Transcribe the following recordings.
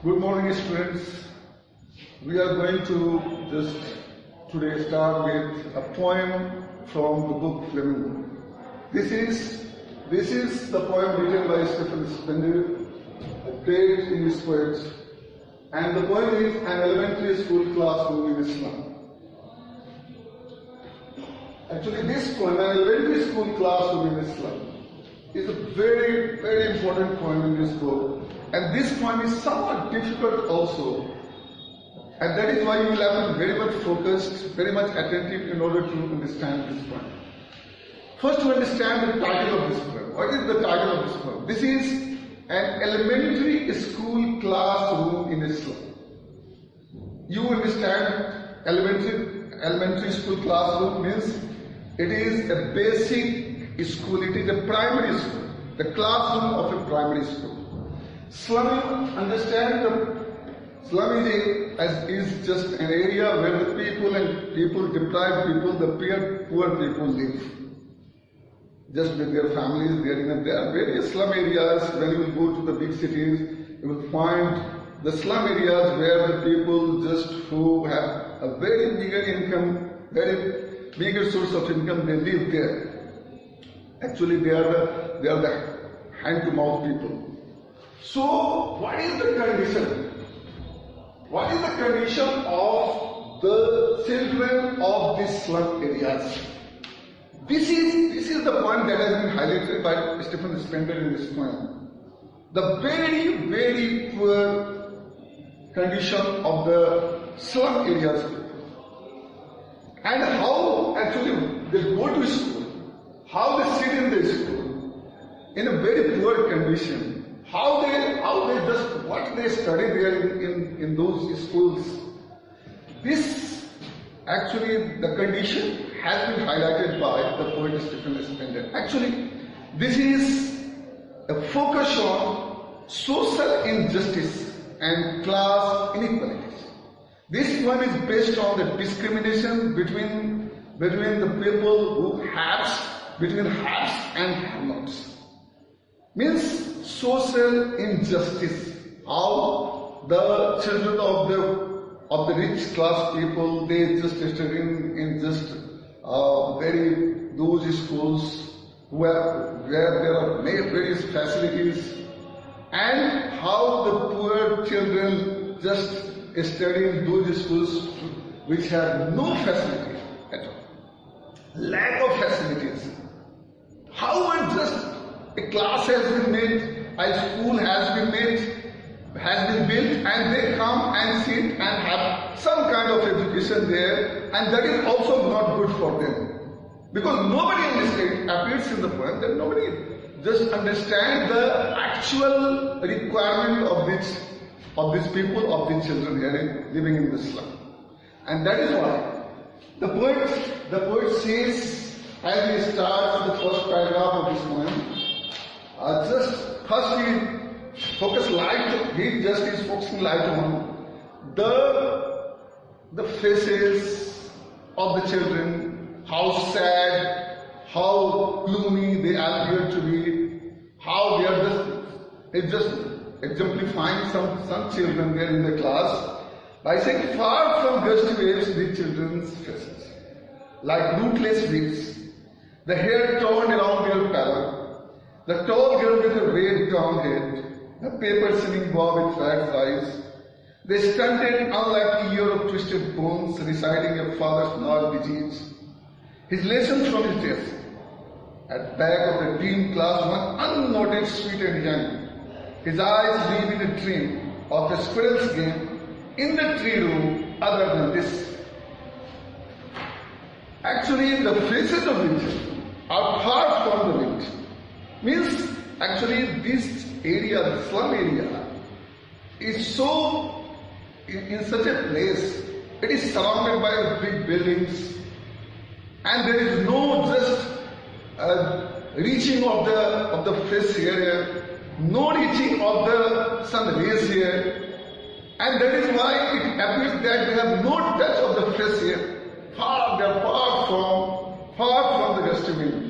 Good morning, students. We are going to just today start with a poem from the book Slum. This is the poem written by Stephen Spender, a great English poet, and the poem is an elementary school classroom in Slum. Actually, this poem, an elementary school classroom in Slum, is a very, very important poem in this book. And this poem is somewhat difficult also. And that is why you will have to be very much focused, very much attentive in order to understand this poem. First, to understand the title of this poem. What is the title of this poem? This is an elementary school classroom in Islam. You understand elementary school classroom means it is a basic school, it is a primary school, the classroom of a primary school. Slum, understand the slum is just an area where the deprived people, the poor people live. Just with their families, there are various slum areas. When you will go to the big cities, you will find the slum areas where the people just who have a very meager income, very meager source of income, they live there. Actually, they are the hand-to-mouth people. So, what is the condition? What is the condition of the children of these slum areas? This is the point that has been highlighted by Stephen Spender in this poem. The very, very poor condition of the slum areas people. And how actually they go to school, how they sit in the school in a very poor condition. What they study there in those schools. This actually the condition has been highlighted by the poet Stephen Spender. Actually, this is a focus on social injustice and class inequalities. This one is based on the discrimination between the people who between haves and have-nots. Means social injustice. How the children of the rich class people, they just study in just those schools where there are various facilities, and how the poor children just study in those schools which have no facility at all, lack of facilities. How a class has been made, a school has been built, and they come and sit and have some kind of education there, and that is also not good for them. Because nobody understands, appears in the poem, that nobody just understands the actual requirement of these people, of these children here living in the slum. And that is why the poet says, as he starts the first paragraph of this poem, he focusing light on the faces of the children, how sad, how gloomy they appear to be, how they are just exemplifying some children there in the class by saying, far from gusty waves the children's faces, like rootless weeds, the hair torn around their pallor, the tall girl with a red crowned head, the paper-singing boy with fat eyes, the stunted, unlikely year of twisted bones reciting a father's gnawed disease, his lessons from his desk, at back of the dream class, one unnoticed, sweet and young, his eyes live in a dream of a squirrel's game in the tree room other than this. Actually, the faces of the children are far from the wind. Means, actually, this area, the slum area, is so, in such a place, it is surrounded by big buildings, and there is no just reaching of the face here, no reaching of the sun rays here, and that is why it appears that they have no touch of the face here. They are far from the gusty wind.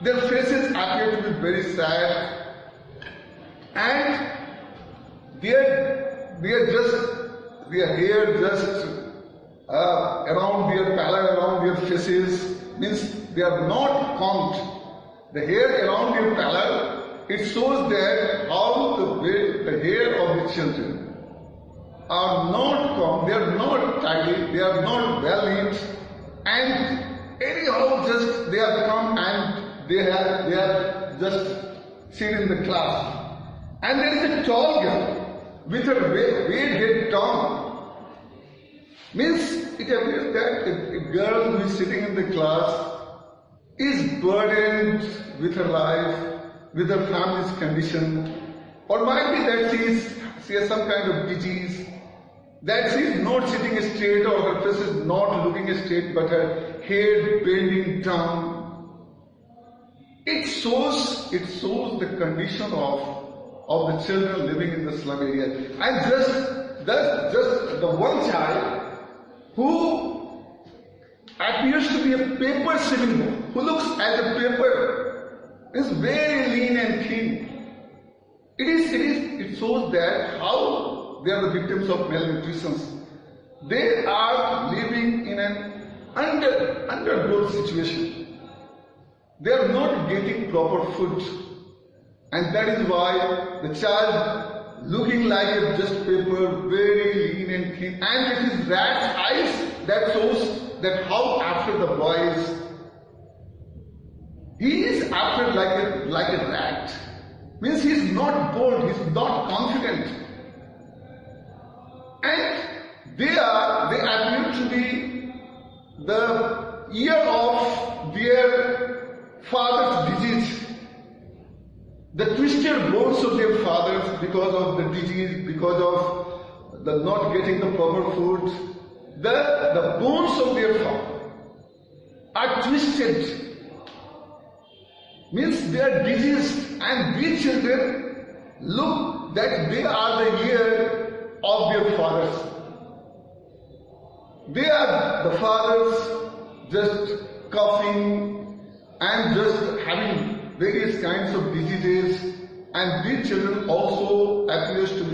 Their faces appear to be very sad, and their hair just around their palate, around their faces, means they are not combed. The hair around their palate, it shows that how the hair of the children are not combed, they are not tidy, they are not well knit, and anyhow just they have come and they have just sit in the class. And there is a tall girl with her weight head down. Means it appears that a girl who is sitting in the class is burdened with her life, with her family's condition, or might be that she has some kind of disease, that she is not sitting straight or her face is not looking straight but her head bending down. It shows the condition of the children living in the slum area. And just the one child who appears to be a paper swimming boy, who looks as a paper, is very lean and thin. It shows that how they are the victims of malnutrition. They are living in an undergrowth situation. They are not getting proper food. And that is why the child looking like a just paper, very lean and thin, and it is rat's eyes that shows that how after the boy is. He is after like a rat. Means he is not bold, he is not confident. And they appear to be the ear of their father's disease. The twisted bones of their fathers because of the disease, because of the not getting the proper food. The bones of their father are twisted. Means they are diseased, and these children look that they are the ear of their fathers. They are the fathers just coughing and just having various kinds of diseases, and these children also appear to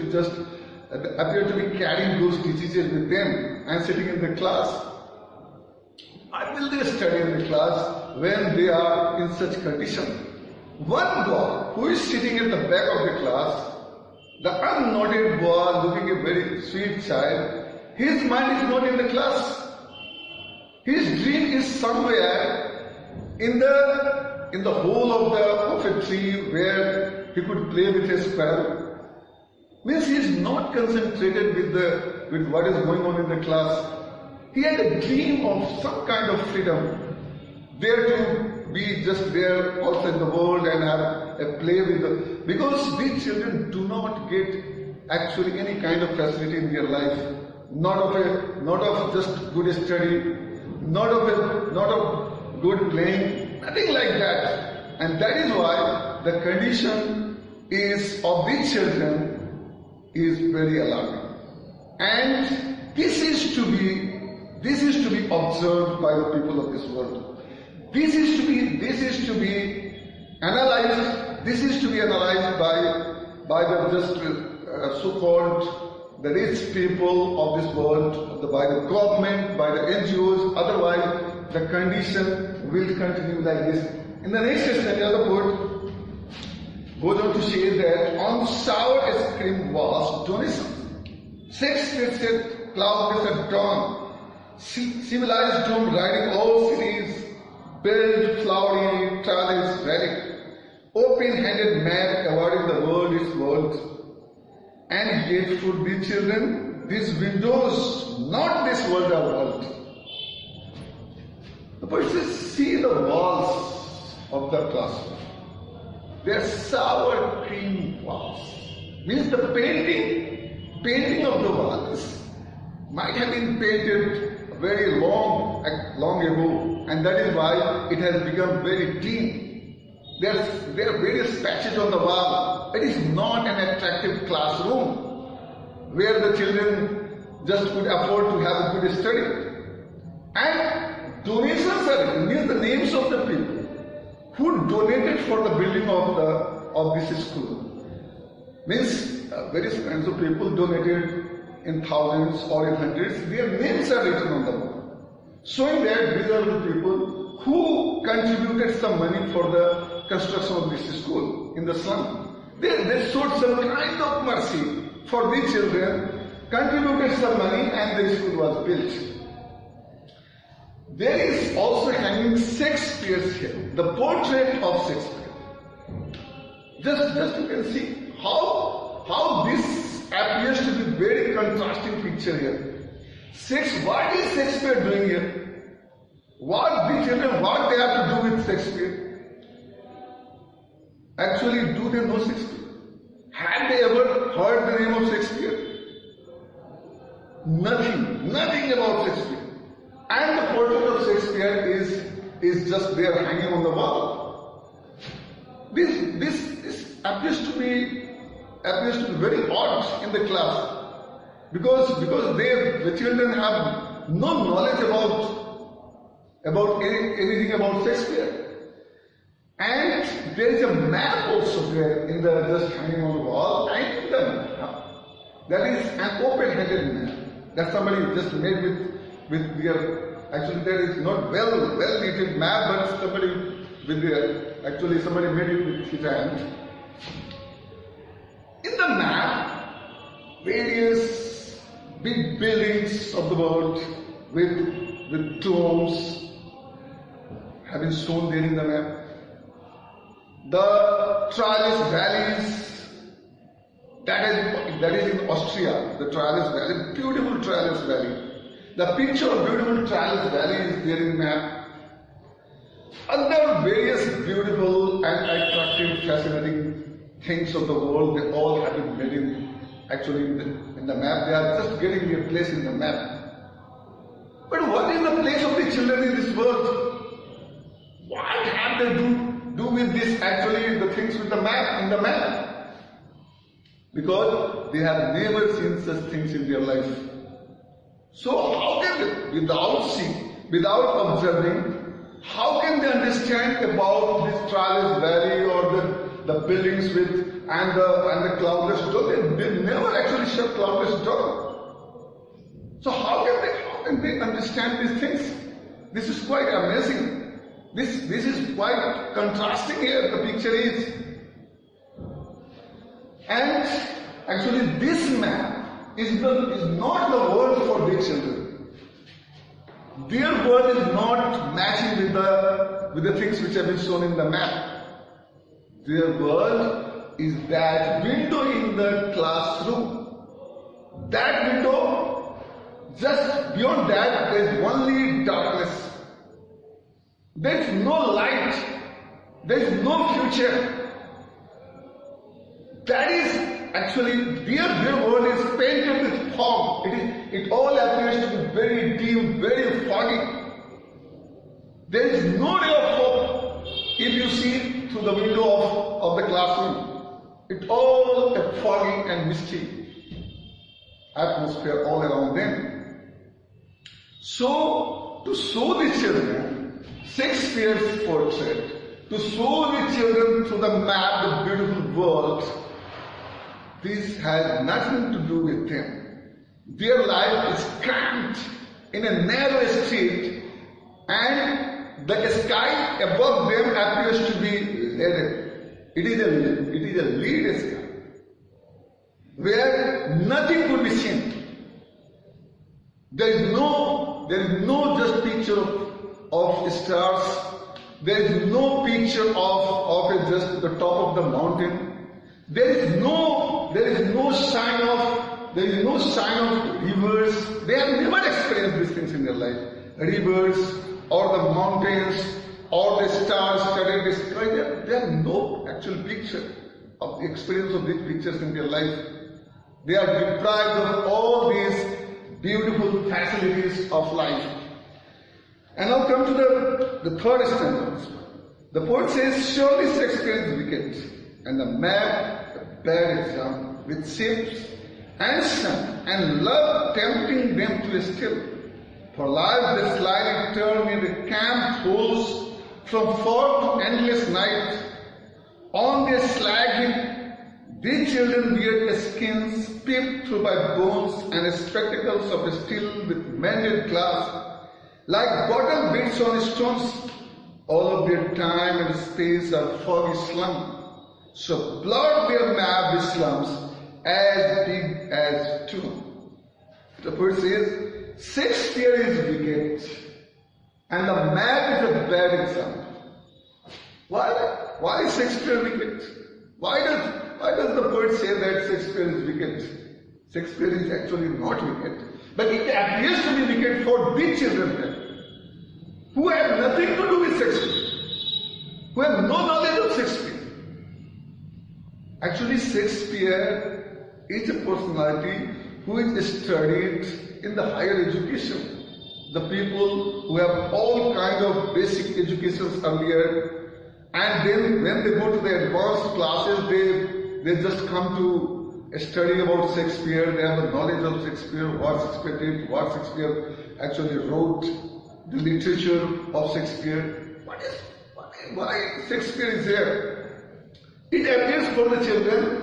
be carrying those diseases with them and sitting in the class. Why will they study in the class when they are in such condition? One boy who is sitting at the back of the class, the unknown boy looking a very sweet child, his mind is not in the class. His dream is somewhere in the hole of a tree where he could play with a sparrow. Means he is not concentrated with what is going on in the class. He had a dream of some kind of freedom, there to be just there outside the world and have a play with the. Because these children do not get actually any kind of facility in their life, not of just good study, not of good playing, nothing like that. And that is why the condition of these children is very alarming. And this is to be observed by the people of this world. This is to be analyzed. This is to be analyzed by the just so-called the rich people of this world, by the government, by the NGOs. Otherwise, the condition will continue like this. In the next session, the other board goes on to say that on sour ice cream was donation. Sex-twisted, cloud-twisted dawn. Civilized doom riding all cities, built flowery trellis relic, open-handed man awarding the world its world, and yet for these children, these windows, not this world are world. The person see the walls of the classroom. They are sour cream walls. Means the painting of the walls might have been painted very long ago, and that is why it has become very clean. There are various patches on the wall. It is not an attractive classroom where the children just could afford to have a good study. And donations are means the names of the people who donated for the building of this school. Means various kinds of people donated in thousands or in hundreds. Their names are written on the wall, showing that these are the people who contributed some money for the construction of this school in the slum. They showed some kind of mercy for these children, contributed some money, and the school was built. There is also hanging Shakespeare here, the portrait of Shakespeare. Just you can see how this appears to be very contrasting picture here. What is Shakespeare doing here? What the children, what they have to do with Shakespeare? Actually, do they know Shakespeare? Have they ever heard the name of Shakespeare? Nothing about Shakespeare. And the portrait of Shakespeare is just there hanging on the wall. This appears to be very odd in the class because the children have no knowledge about anything about Shakespeare. And there is a map also there in the just hanging on the wall. I think that is an open-handed map that somebody just made with their, actually there is not well detailed map, but somebody made it with his hand. In the map, various big buildings of the world with domes have been shown there in the map. The Tralles valleys, that is in Austria, the Tralles Valley, beautiful Tralles Valley. The picture of beautiful Tralles Valley is there in the map. Other various beautiful and attractive, fascinating things of the world, they all have been made in the map. They are just getting their place in the map. But what is the place of the children in this world? What have they do with this, actually, the things with the map, in the map? Because they have never seen such things in their life. So how can they, without seeing, without observing, how can they understand about this Tralles Valley or the buildings and the cloudless dawn? They never actually saw cloudless dawn. So how can they understand these things? This is quite amazing. This is quite contrasting here, the picture is. And actually this map is not the world for their children. Their world is not matching with the things which have been shown in the map. Their world is that window in the classroom. That window, just beyond that, there is only darkness. There is no light. There is no future. That is actually, their world is painted with fog. It all appears to be very dim, very foggy. There is no ray of hope if you see through the window of the classroom. It all a foggy and misty atmosphere all around them. So, to show the children Shakespeare's portrait, to show the children through the map the beautiful world, this has nothing to do with them. Their life is cramped in a narrow street, and the sky above them appears to be leaded. It is a lead sky, where nothing could be seen. There is no just picture of stars. There is no picture of just the top of the mountain. There is no sign of rivers. They have never experienced these things in their life. Rivers or the mountains or the stars studded sky. They have no actual picture of the experience of these pictures in their life. They are deprived of all these beautiful facilities of life. And now come to the third stanza. The poet says, surely Shakespeare is wicked, and the mad, the bad exam, with ships and sun, and love tempting them to steal. For life they slyly turn in the camp holes from far to endless night. On they slag him, These children wear skins peeped through by bones and spectacles of steel with mended glass, like bottle bits on stones. All of their time and space are foggy slum. So blot their map with slums as big as two. The poet says, Shakespeare is wicked, and the map is a bad example. Why is Shakespeare wicked? Why does the poet say that Shakespeare is wicked? Shakespeare is actually not wicked, but it appears to be wicked for these children who have nothing to do with Shakespeare, who have no knowledge of Shakespeare. Actually, Shakespeare is a personality who is studied in the higher education. The people who have all kinds of basic educations earlier, and then when they go to the advanced classes, they just come to study about Shakespeare. They have the knowledge of Shakespeare, what Shakespeare did, what Shakespeare actually wrote, the literature of Shakespeare. Why Shakespeare is there? It appears for the children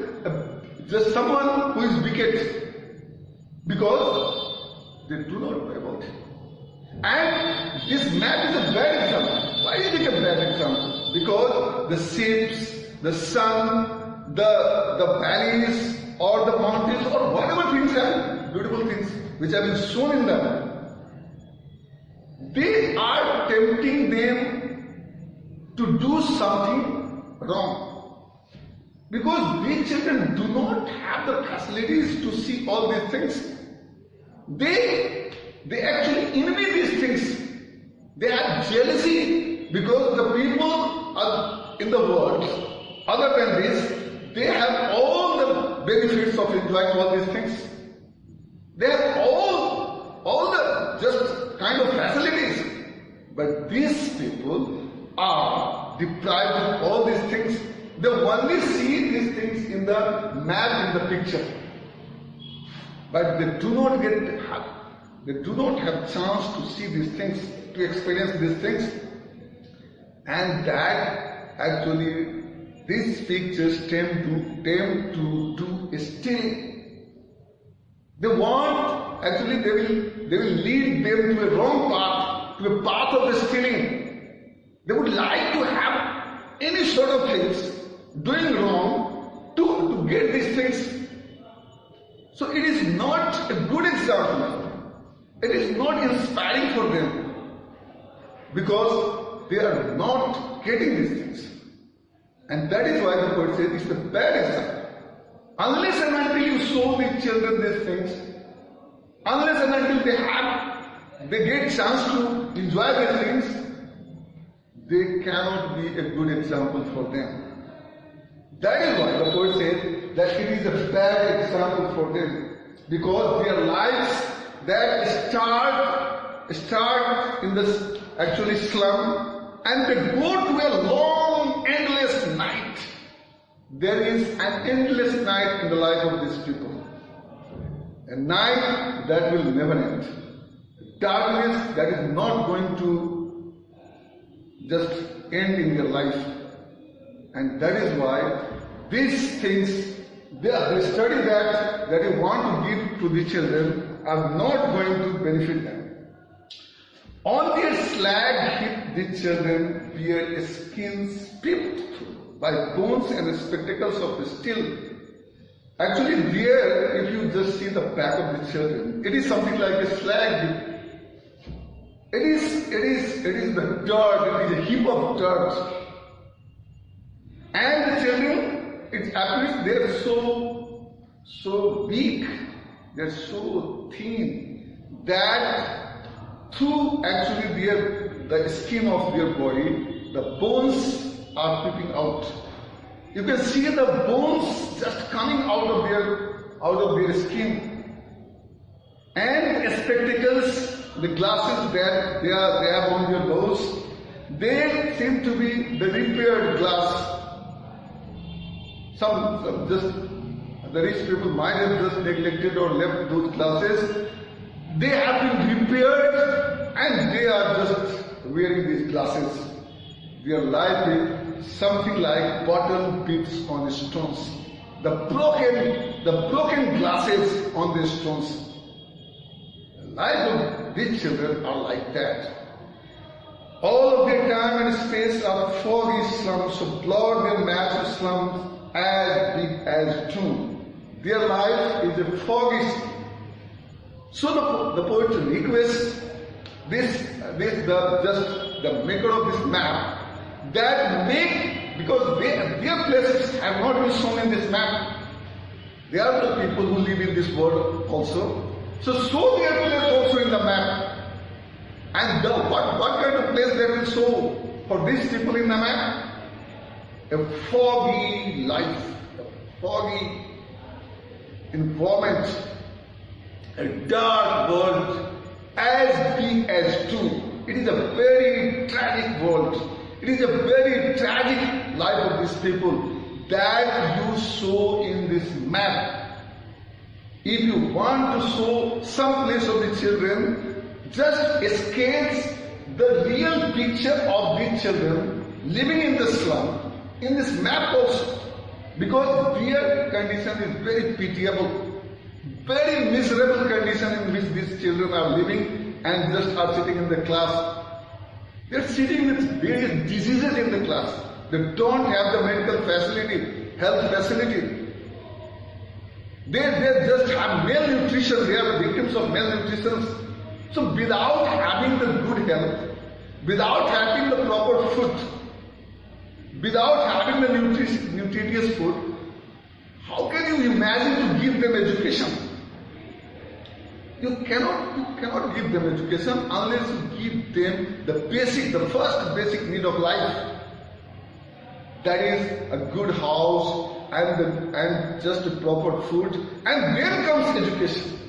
just someone who is wicked because they do not know about him. And this map is a bad example. Why is it a bad example? Because the ships, the sun, the valleys, or the mountains, or whatever things have, beautiful things which have been shown in them, they are tempting them to do something wrong. Because these children do not have the facilities to see all these things. They actually envy these things. They have jealousy because the people in the world, other than this, they have all the benefits of enjoying all these things. They have all the just kind of facilities. But these people are deprived of all these things. They only see these things in the map, in the picture. But they do not have chance to see these things, to experience these things. And that actually these pictures tend to do stealing. They want, actually they will lead them to a wrong path, to a path of the stealing. They would like to have any sort of things, doing wrong to get these things. So it is not a good example. It is not inspiring for them because they are not getting these things. And that is why the poet says it's a bad example. Unless and until you show the children these things, unless and until they get chance to enjoy these things, they cannot be a good example for them. That is why the poet says that it is a bad example for them, because their lives that start in this actually slum, and they go to a long, endless night. There is an endless night in the life of these people. A night that will never end. Darkness that is not going to just end in their life. And that is why these things, the study that you want to give to the children are not going to benefit them. On their slag heap, the children wear skins peeped through by bones and spectacles of steel. Actually, there, if you just see the back of the children, it is something like a slag heap. It is the dirt, it is a heap of dirt. And the children, it appears they are so weak, they are so thin, that through actually the skin of their body, the bones are peeping out. You can see the bones just coming out of their skin. And the spectacles, the glasses that they have on their nose, they seem to be the repaired glass. Some just the rich people might have just neglected or left those glasses. They have been repaired and they are just wearing these glasses. Their life is something like bottle bits on stones. the broken glasses on the stones. The life of these children are like that. All of their time and space are foggy slums, so blot their massive slums as big as June. Their life is a foggy slum. So the poet requests the maker of this map that because their places have not been shown in this map. They are the people who live in this world also. So their place also in the map. And what kind of place they will show for these people in the map? A foggy life, a foggy environment, a dark world as big as two. It is a very tragic world. It is a very tragic life of these people that you show in this map. If you want to show some place of the children, just sketch the real picture of these children living in the slum in this map also, because their condition is very pitiable, very miserable condition in which these children are living and just are sitting in the class. They are sitting with various diseases in the class. They don't have the medical facility, health facility. They just have malnutrition. They are victims of malnutrition. So without having the good health, without having the proper food, without having the nutritious food, how can you imagine to give them education? You cannot give them education unless you give them the first basic need of life. That is a good house and just a proper food, and then comes education.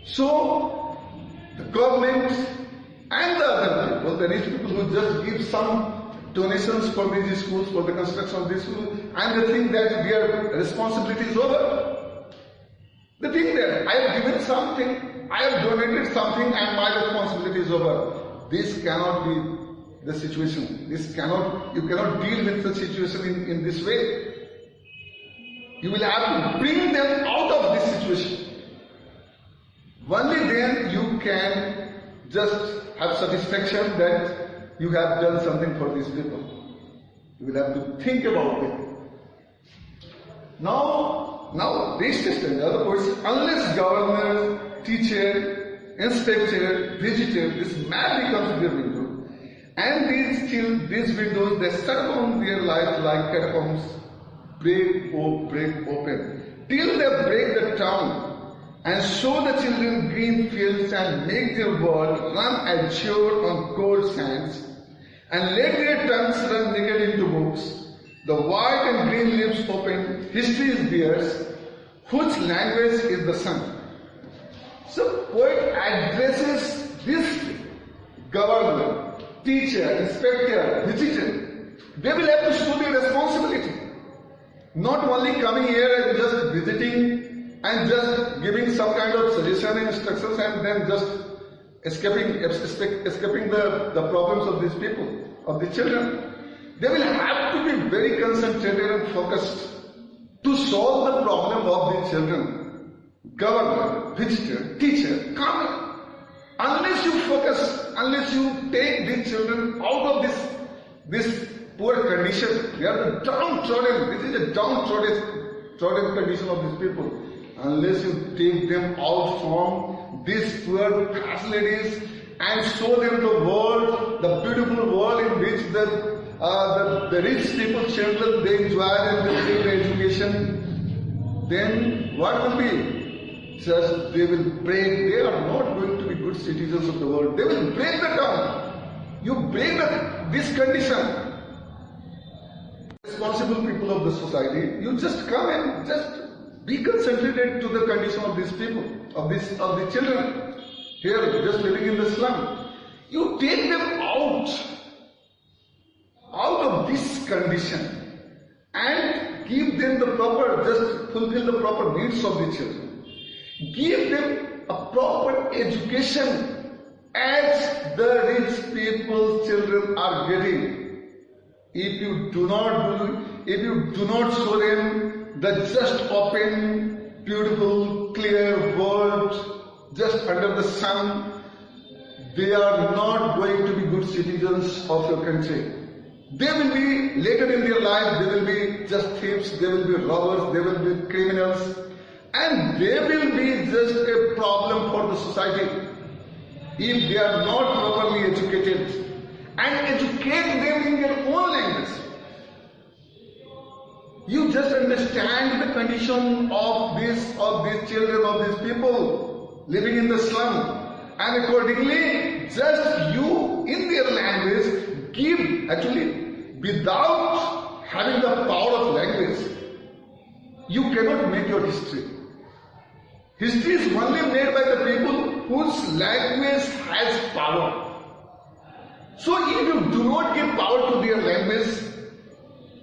So the government and the other people, the rich people who just give some donations for these schools, for the construction of these schools, and they think that their responsibility is over. They think that I have given something, I have donated something, and my responsibility is over. This cannot be the situation. You cannot deal with the situation in this way. You will have to bring them out of this situation. Only then you can just have satisfaction that you have done something for these people. You will have to think about it. Now this system, in other words, unless governor, teacher, inspector, visitor, this map becomes their window. And these windows, they shut down their life like catacombs, break open, till they break the town and show the children green fields and make their world run azure on cold sands, and let their tongues run naked into books. The white and green lips open, history is theirs, whose language is the sun. So poet addresses this governor, teacher, inspector, visitor. They will have to show their responsibility. Not only coming here and just visiting and just giving some kind of suggestion and instructions and then just escaping the problems of these people, of the children. They will have to be very concentrated and focused to solve the problem of the children. Governor, visitor, teacher, come. Unless you focus, unless you take these children out of this poor condition, they are downtrodden. This is a downtrodden condition of these people. Unless you take them out from these poor facilities and show them the world, the beautiful world in which the rich people, children, they enjoy and they take their education, then what will be? Just they will break. They are not going to be good citizens of the world. They will break the town. You break this condition. Responsible people of the society, you just come and just be concentrated to the condition of these people, of the children here just living in the slum. You take them out of this condition and give them the proper, just fulfill the proper needs of the children. Give them a proper education as the rich people's children are getting. If you do not show them the just open, beautiful, clear world just under the sun, they are not going to be good citizens of your country. They will be, later in their life, they will be just thieves, they will be robbers, they will be criminals, and they will be just a problem for the society if they are not properly educated. And educate them in their own language. You just understand the condition of these children, of these people living in the slum, and accordingly, just you in their language give, actually, without having the power of language, you cannot make your history. History is only made by the people whose language has power. So if you do not give power to their language,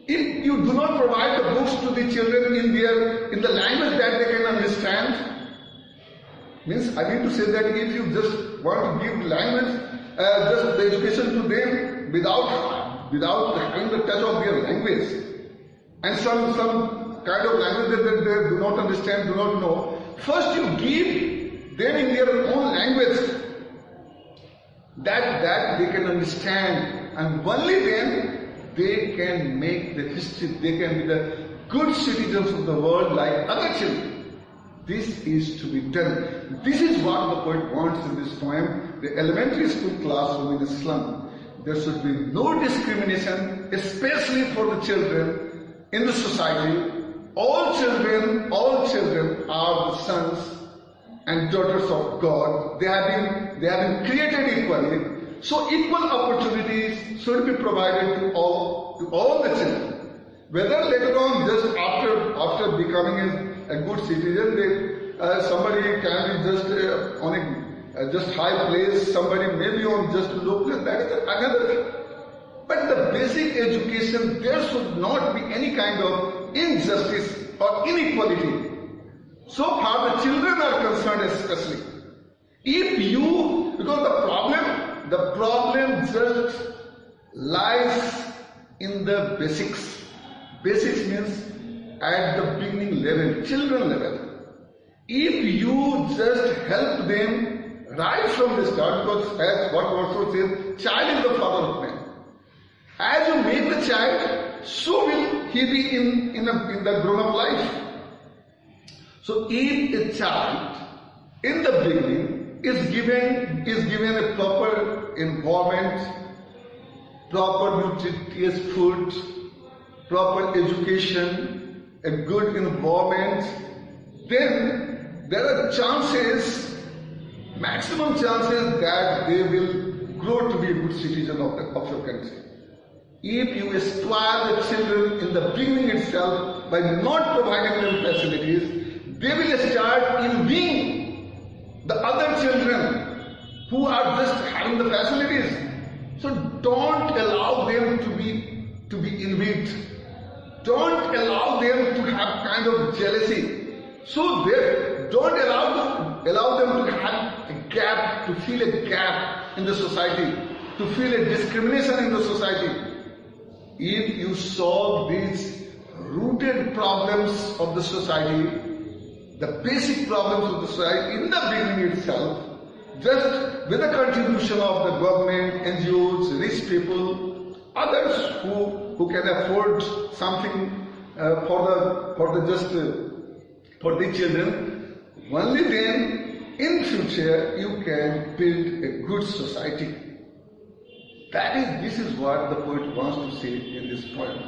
if you do not provide the books to the children in the language that they can understand, means I mean to say that if you just want to give language, just the education to them without having the touch of their language, and some kind of language that they do not understand, do not know, first you give them in their own language that they can understand, and only then they can make the history, they can be the good citizens of the world like other children. This is to be done. This is what the poet wants in this poem. The elementary school classroom in the slum. There should be no discrimination, especially for the children in the society. All children are the sons and daughters of God. They have been created equally. So equal opportunities should be provided to all the children. Whether later on, just after becoming a good citizen, somebody can be just on a just high place, somebody may be on just low place, that is another thing. But the basic education, there should not be any kind of injustice or inequality. So far the children are concerned especially. Because the problem just lies in the basics. Basics means at the beginning level, children level. If you just help them right from the start, because as what also says, child is the father of man. As you make the child, so will he be in the grown-up life. So if a child in the beginning is given a proper environment, proper nutritious food, proper education, a good environment, then there are chances, maximum chances that they will grow to be a good citizen of your country. If you spoil the children in the beginning itself by not providing them facilities, they will start envying the other children who are just having the facilities. So don't allow them to be envied. Don't allow them to have kind of jealousy. So don't allow them to have a gap, to feel a gap in the society, to feel a discrimination in the society. If you solve these rooted problems of the society, the basic problems of the society in the beginning itself, just with the contribution of the government, NGOs, rich people, others who can afford something for the children, only then in future you can build a good society. This is what the poet wants to say in this poem.